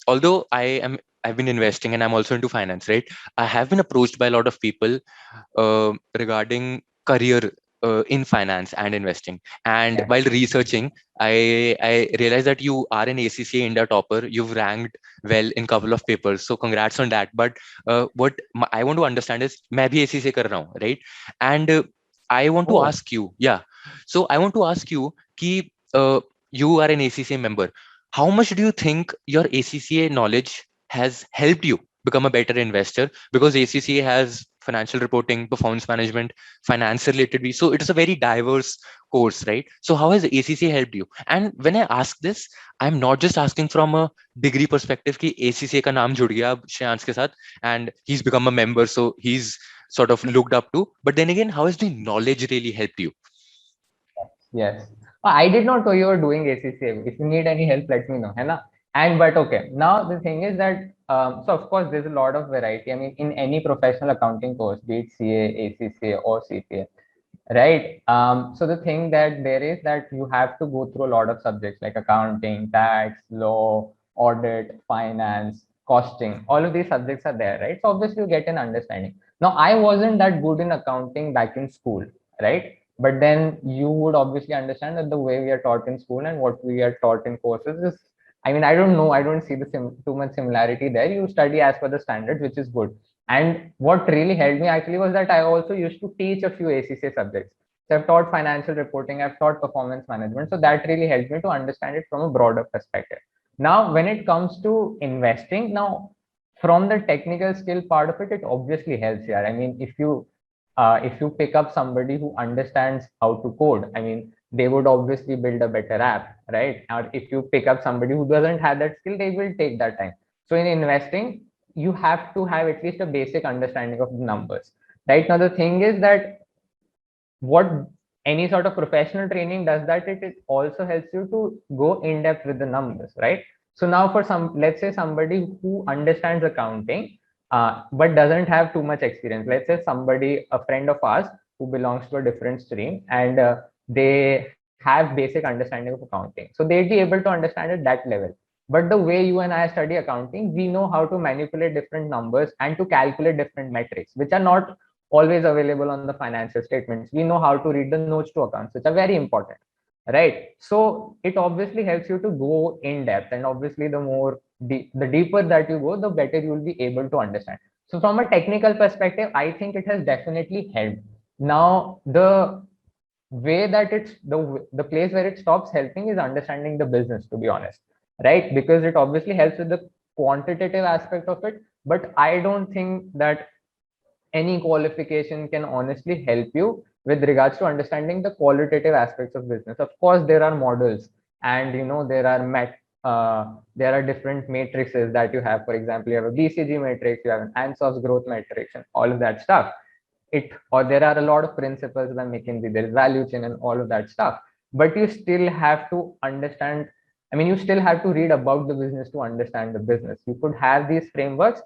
although I've been investing and I'm also into finance, right? I have been approached by a lot of people regarding career in finance and investing. And Yeah. while researching, I realized that you are an ACCA India topper. You've ranked well in couple of papers, so congrats on that. But what I want to understand is, मैं भी ACCA कर रहा हूँ, right? And I want to Oh, ask you, yeah. So I want to ask you, कि you are an ACCA member. How much do you think your ACCA knowledge has helped you become a better investor? Because ACCA has financial reporting, performance management, finance related. So it is a very diverse course, right? So how has ACCA helped you? And when I ask this, I'm not just asking from a degree perspective कि ACCA का नाम जुड़ गया अब श्रेयांश के साथ and he's become a member, so he's sort of looked up to. But then again, how has the knowledge really helped you? yes. I did not know you were doing ACCA. If you need any help, let me know. है ना? And but okay. Now the thing is that so of course there's a lot of variety. I mean, in any professional accounting course, be it CA, ACCA, or CPA, right? So the thing that there is that you have to go through a lot of subjects like accounting, tax, law, audit, finance, costing. All of these subjects are there, right? So obviously you get an understanding. Now I wasn't that good in accounting back in school, right? But then you would obviously understand that the way we are taught in school and what we are taught in courses is, I mean, I don't know, I don't see too much similarity there. You study as per the standards, which is good. And what really helped me actually was that I also used to teach a few ACCA subjects. So I've taught financial reporting, I've taught performance management. So that really helped me to understand it from a broader perspective. Now, when it comes to investing, now from the technical skill part of it, it obviously helps here. I mean, if you pick up somebody who understands how to code, I mean, they would obviously build a better app, right? Or if you pick up somebody who doesn't have that skill, they will take that time. So in investing, you have to have at least a basic understanding of the numbers. Right now, the thing is that what any sort of professional training does that it also helps you to go in depth with the numbers, right? So now for some, let's say somebody who understands accounting but doesn't have too much experience, let's say somebody, a friend of ours who belongs to a different stream, and they have basic understanding of accounting, so they'd be able to understand at that level. But the way you and I study accounting, we know how to manipulate different numbers and to calculate different metrics which are not always available on the financial statements. We know how to read the notes to accounts, which are very important, right? So it obviously helps you to go in depth, and obviously the deeper that you go, the better you will be able to understand. So from a technical perspective, I think it has definitely helped. Now the way that it's the place where it stops helping is understanding the business, to be honest, right? Because it obviously helps with the quantitative aspect of it, but I don't think that any qualification can honestly help you with regards to understanding the qualitative aspects of business. Of course, there are models, and there are different matrices that you have. For example, you have a BCG matrix, you have an Anson's growth matrix, and all of that stuff. Or there are a lot of principles by McKinsey. There is value chain and all of that stuff. But you still have to understand. I mean, you still have to read about the business to understand the business. You could have these frameworks.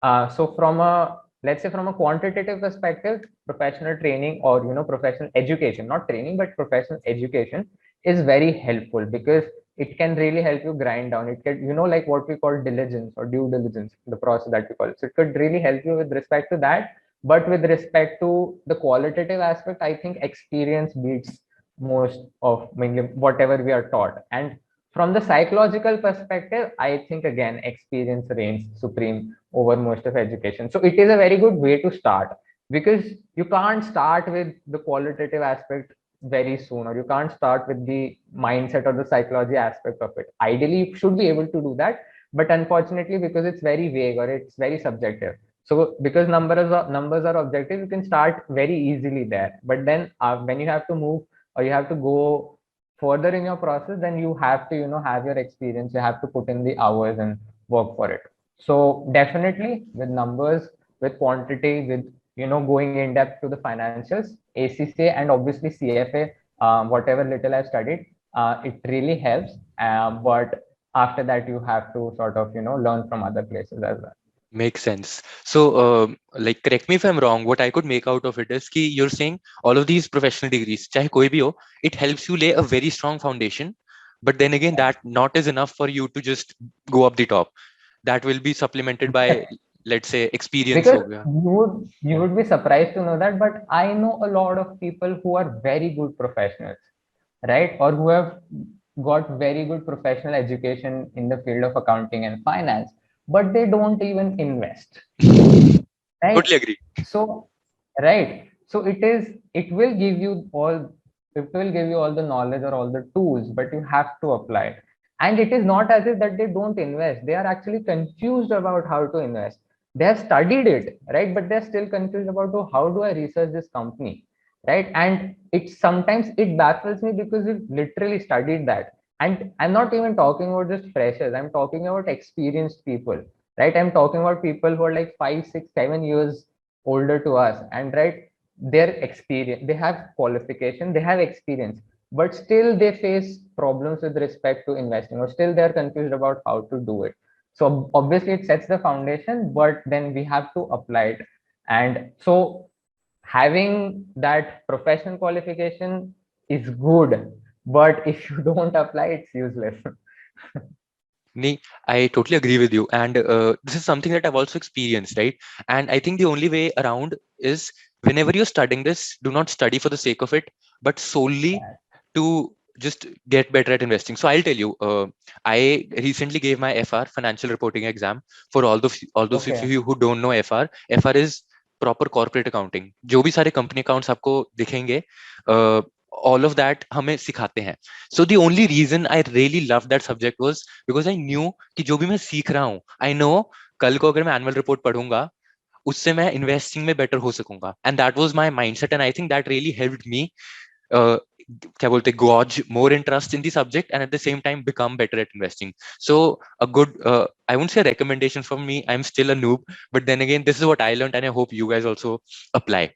So from a, let's say, from a quantitative perspective, professional training, or professional education, not training but professional education, is very helpful because it can really help you grind down. It can, like what we call diligence or due diligence, the process that we call it. So it could really help you with respect to that. But with respect to the qualitative aspect, I think experience beats most of, I mean, whatever we are taught. And from the psychological perspective, I think again experience reigns supreme over most of education. So it is a very good way to start, because you can't start with the qualitative aspect very soon, or you can't start with the mindset or the psychology aspect of it. Ideally, you should be able to do that, but unfortunately, because it's very vague or it's very subjective, so because numbers are objective, you can start very easily there. But then when you have to move, or you have to go further in your process, then you have to have your experience, you have to put in the hours and work for it. So definitely with numbers, with quantity, with going in depth to the financials, ACCA and obviously CFA, whatever little I've studied, it really helps. But after that, you have to sort of learn from other places as well. Makes sense. So, like, correct me if I'm wrong. What I could make out of it is कि you're saying all of these professional degrees, चाहे कोई भी हो, it helps you lay a very strong foundation. But then again, that not is enough for you to just go up the top. that will be supplemented by, let's say, experience Because हो गया. you would be surprised to know that, but I know a lot of people who are very good professionals, right? Or who have got very good professional education in the field of accounting and finance, but they don't even invest, right? Totally agree. So right, so it will give you all, it will give you all the knowledge or all the tools, but you have to apply it. And it is not as if that they don't invest, they are actually confused about how to invest. They have studied it, right? But they're still confused about, oh, how do I research this company, right? And it sometimes it baffles me because we've literally studied that. And I'm not even talking about just freshers, I'm talking about experienced people, right? I'm talking about people who are like 5, 6, 7 years older to us, and right, their experience, they have qualification, they have experience, but still they face problems with respect to investing, or still they're confused about how to do it. So obviously it sets the foundation, but then we have to apply it. And so having that professional qualification is good, but if you don't apply, it's useless. Nee, I totally agree with you. And this is something that I've also experienced, right? And I think the only way around is, whenever you're studying this, do not study for the sake of it, but solely to just get better at investing. So I'll tell you, I recently gave my FR, financial reporting exam. For all those of Okay. you who don't know FR is proper corporate accounting. जो भी सारे company accounts आपको दिखेंगे, all of that हमें सिखाते हैं. So the only reason I really loved that subject was because I knew कि जो भी मैं सीख रहा हूँ, I know कल को अगर मैं annual report पढ़ूंगा, उससे मैं investing में better हो सकूंगा. And that was my mindset, and I think that really helped me uh, क्या बोलते gauge more interest in the subject, and at the same time become better at investing. So a good, I won't say recommendation from me, I'm still a noob, but then again, this is what I learned, and I hope you guys also apply.